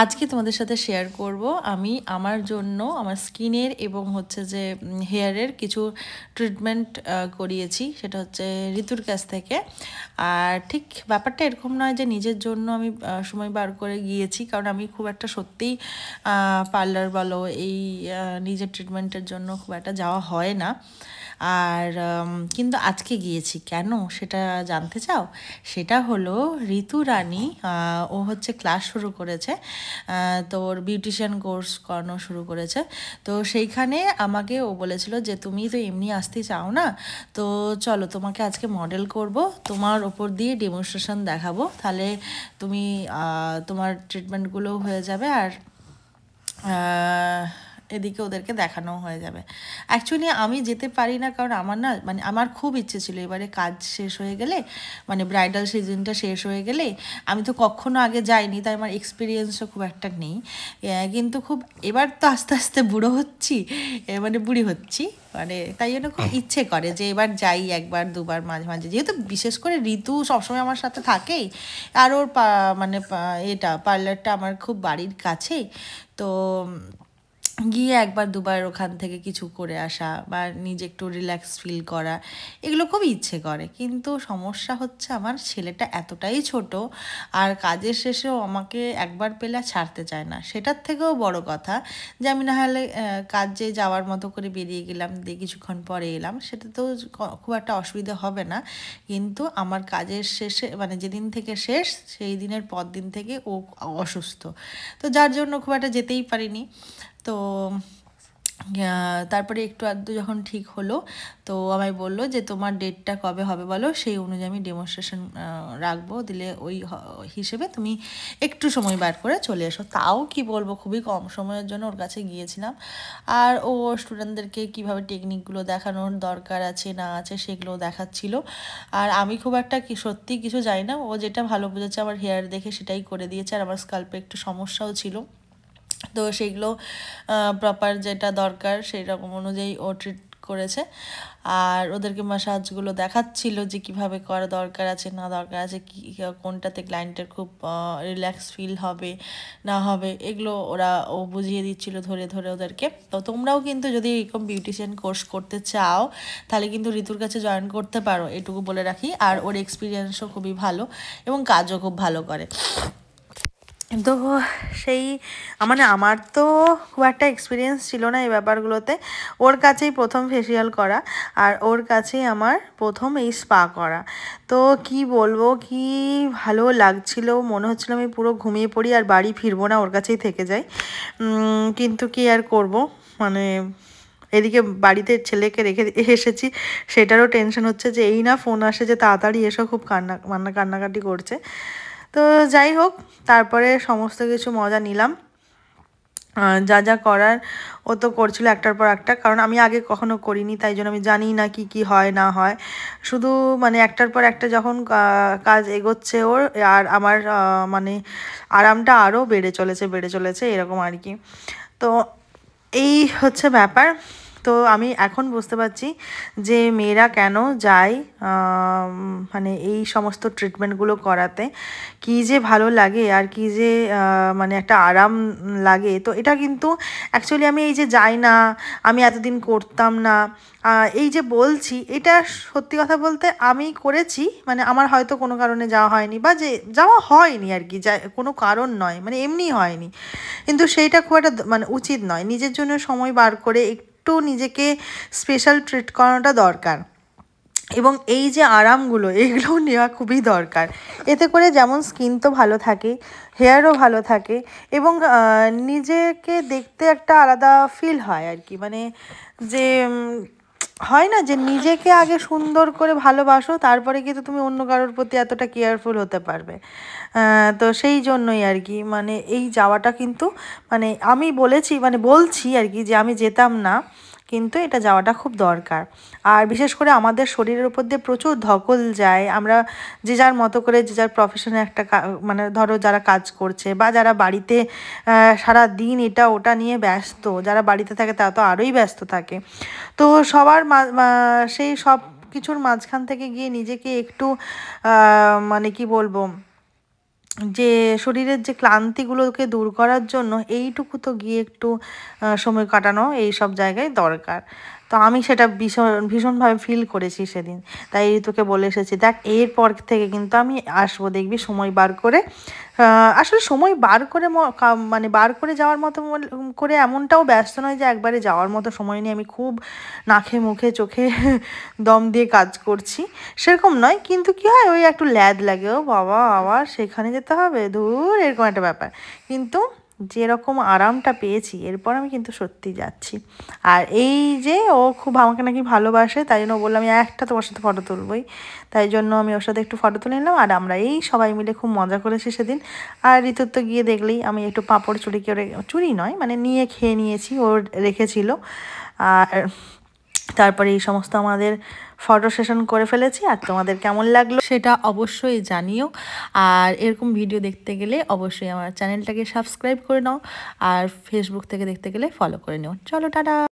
আজকে তোমাদের সাথে শেয়ার করব আমি আমার জন্য আমার স্কিনের এবং হচ্ছে যে হেয়ারের কিছু ট্রিটমেন্ট করিয়েছি। সেটা হচ্ছে ঋতুর কাছ থেকে। আর ঠিক ব্যাপারটা এরকম নয় যে নিজের জন্য আমি সময় বার করে গিয়েছি, কারণ আমি খুব একটা সত্যিই পার্লার বলো এই নিজের ট্রিটমেন্টের জন্য খুব একটা যাওয়া হয় না। আর কিন্তু আজকে গিয়েছি কেন সেটা জানতে চাও? সেটা হলো ঋতু রানী, ও হচ্ছে ক্লাস শুরু করেছে, তো ওর বিউটিশিয়ান কোর্স করানো শুরু করেছে। তো সেইখানে আমাকে ও বলেছিল যে তুমি তো এমনি আসতে চাও না, তো চলো তোমাকে আজকে মডেল করব, তোমার ওপর দিয়ে ডেমনস্ট্রেশন দেখাবো, তাহলে তুমি তোমার ট্রিটমেন্টগুলো হয়ে যাবে আর এদিকে ওদেরকে দেখানো হয়ে যাবে। অ্যাকচুয়ালি আমি যেতে পারি না, কারণ আমার না মানে আমার খুব ইচ্ছে ছিল এবারে কাজ শেষ হয়ে গেলে, মানে ব্রাইডাল সিজনটা শেষ হয়ে গেলে, আমি তো কখনো আগে যাইনি তাই আমার এক্সপিরিয়েন্সও খুব একটা নেই। কিন্তু খুব এবার তো আস্তে আস্তে বুড়ো হচ্ছি, মানে বুড়ি হচ্ছি, মানে তাই জন্য খুব ইচ্ছে করে যে এবার যাই একবার দুবার মাঝে মাঝে, যেহেতু বিশেষ করে ঋতু সবসময় আমার সাথে থাকেই। আর ওর মানে এটা পার্লারটা আমার খুব বাড়ির কাছেই। তো গিয়ে একবার দুবার ওখান থেকে কিছু করে আসা বা নিজে একটু রিল্যাক্স ফিল করা, এগুলো খুব ইচ্ছে করে। কিন্তু সমস্যা হচ্ছে আমার ছেলেটা এতটাই ছোট, আর কাজের শেষেও আমাকে একবার পেলে ছাড়তে চায় না। সেটার থেকেও বড় কথা যে আমি না হলে কাজে যাওয়ার মতো করে বেরিয়ে গেলাম, দিয়ে কিছুক্ষণ পরে এলাম, সেটা তো খুব একটা অসুবিধা হবে না। কিন্তু আমার কাজের শেষে মানে যেদিন থেকে শেষ সেই দিনের পর দিন থেকে ও অসুস্থ, তো যার জন্য খুব একটা যেতেই পারিনি। তো তারপরে একটু আধটু যখন ঠিক হলো, তো আমায় বললো যে তোমার ডেটটা কবে হবে বলো, সেই অনুযায়ী আমি ডেমনস্ট্রেশন রাখবো, দিলে ওই হিসেবে তুমি একটু সময় বার করে চলে এসো। তাও কি বলবো, খুবই কম সময়ের জন্য ওর কাছে গিয়েছিলাম। আর ও স্টুডেন্টদেরকে কীভাবে টেকনিকগুলো দেখানোর দরকার আছে না আছে সেগুলো দেখাচ্ছিল। আর আমি খুব একটা কি সত্যি কিছু জানি না, ও যেটা ভালো বুঝেছে আমার হেয়ার দেখে সেটাই করে দিয়েছে। আর আমার স্কাল্পে একটু সমস্যাও ছিল, তো সেইগুলো প্রপার যেটা দরকার সেই রকম অনুযায়ী ও ট্রিট করেছে। আর ওদেরকে ম্যাসাজগুলো দেখাচ্ছিল যে কিভাবে করা দরকার আছে না দরকার আছে, কী কোনটাতে ক্লায়েন্টের খুব রিল্যাক্স ফিল হবে না হবে, এগুলো ও বুঝিয়ে দিচ্ছিল ধরে ধরে ওদেরকে। তো তোমরাও কিন্তু যদি এরকম বিউটিশিয়ান কোর্স করতে চাও তাহলে কিন্তু ঋতুর কাছে জয়েন করতে পারো, এটুকু বলে রাখি। আর ওর এক্সপিরিয়েন্সও খুবই ভালো এবং কাজও খুব ভালো করে। তো সেই মানে আমার তো খুব একটা এক্সপিরিয়েন্স ছিল না এই ব্যাপারগুলোতে, ওর কাছেই প্রথম ফেসিয়াল করা, আর ওর কাছেই আমার প্রথম এই স্পা করা। তো কি বলবো, কি ভালো লাগছিল, মনে হচ্ছিল আমি পুরো ঘুমিয়ে পড়ি আর বাড়ি ফিরবো না, ওর কাছেই থেকে যাই। কিন্তু কি আর করব, মানে এদিকে বাড়িতে ছেলেকে রেখে এসেছি, সেটারও টেনশন হচ্ছে যে এই না ফোন আসে যে তাড়াতাড়ি এসো, খুব কান্নাকাটি করছে। তো যাই হোক, তারপরে সমস্ত কিছু মজা নিলাম, যা যা করার ও তো করছিল একটার পর একটা, কারণ আমি আগে কখনো করিনি তাই জন্য আমি জানি না কি কি হয় না হয়। শুধু মানে একটার পর একটা যখন কাজ এগোচ্ছে ওর, আর আমার মানে আরামটা আরও বেড়ে চলেছে এরকম আর কি। তো এই হচ্ছে ব্যাপার। তো আমি এখন বুঝতে পারছি যে মেয়েরা কেন যায় মানে এই সমস্ত ট্রিটমেন্টগুলো করাতে, কী যে ভালো লাগে আর কি যে মানে একটা আরাম লাগে। তো এটা কিন্তু অ্যাকচুয়ালি আমি এই যে যাই না, আমি এতদিন করতাম না, এই যে বলছি, এটা সত্যি কথা বলতে আমি করেছি, মানে আমার হয়তো কোনো কারণে যাওয়া হয়নি, বা যে যাওয়া হয়নি আর কি, যা কোনো কারণ নয়, মানে এমনি হয়নি। কিন্তু সেইটা খুব একটা মানে উচিত নয়, নিজের জন্য সময় বার করে একটু নিজেকে স্পেশাল ট্রিট করানোটা দরকার। এবং এই যে আরামগুলো এইগুলোও নেওয়া খুবই দরকার, এতে করে যেমন স্কিন তো ভালো থাকে, হেয়ারও ভালো থাকে, এবং নিজেকে দেখতে একটা আলাদা ফিল হয় আর কি, মানে যে হয় না যে নিজেকে আগে সুন্দর করে ভালোবাসো, তারপরে কিন্তু তুমি অন্য কারোর প্রতি এতটা কেয়ারফুল হতে পারবে। তো সেই জন্যই আর কি, মানে এই যাওয়াটা কিন্তু মানে আমি বলছি আর কি যে আমি যেতাম না, কিন্তু এটা যাওয়াটা খুব দরকার। আর বিশেষ করে আমাদের শরীরের উপর দিয়ে প্রচুর ধকল যায়, আমরা যে যার মতো করে যে যার প্রফেশনে একটা মানে ধরো যারা কাজ করছে বা যারা বাড়িতে সারা দিন এটা ওটা নিয়ে ব্যস্ত, যারা বাড়িতে থাকে তারা তো আরোই ব্যস্ত থাকে। তো সবার সেই সব কিছুর মাঝখান থেকে গিয়ে নিজেকে একটু মানে কি বলবো, যে শরীরের যে ক্লান্তিগুলোকে দূর করার জন্য এইটুকু তো গিয়ে একটু সময় কাটানো এই সব জায়গায় দরকার। তো আমি সেটা ভীষণভাবে ফিল করেছি সেদিন। তাই তোকে বলে এসেছি, দেখ এরপর থেকে কিন্তু আমি আসবো, দেখবি সময় বার করে। আসলে সময় বার করে মানে বার করে যাওয়ার মতো করে এমনটাও ব্যস্ত নয় যে একবারে যাওয়ার মতো সময় নিয়ে আমি খুব নাকে মুখে চোখে দম দিয়ে কাজ করছি, সেরকম নয়। কিন্তু কি হয়, ওই একটু ল্যাদ লাগে, ও বাবা আবার সেখানে যেতে হবে, ধুর, এরকম একটা ব্যাপার। কিন্তু যেরকম আরামটা পেয়েছি এরপর আমি কিন্তু সত্যি যাচ্ছি। আর এই যে ও খুব আমাকে নাকি ভালোবাসে, তাই জন্য বললাম আমি একটা তোমার সাথে ফটো তুলবই, তাই জন্য আমি ওর সাথে একটু ফটো তুলে নিলাম। আর আমরা এই সবাই মিলে খুব মজা করেছি সেদিন। আর ঋতুর তো গিয়ে দেখলেই আমি একটু পাঁপড় চুরি করে, চুরি নয় মানে নিয়ে খেয়ে নিয়েছি, ওর রেখেছিল। আর তারপরে এই সমস্ত আমাদের ফটো সেশন করে ফেলেছি। আর তোমাদের কেমন লাগলো সেটা অবশ্যই জানিও। আর এরকম ভিডিও দেখতে গেলে অবশ্যই আমার চ্যানেলটাকে সাবস্ক্রাইব করে নাও, আর ফেসবুক থেকে দেখতে গেলে ফলো করে নিও। চলো টাটা।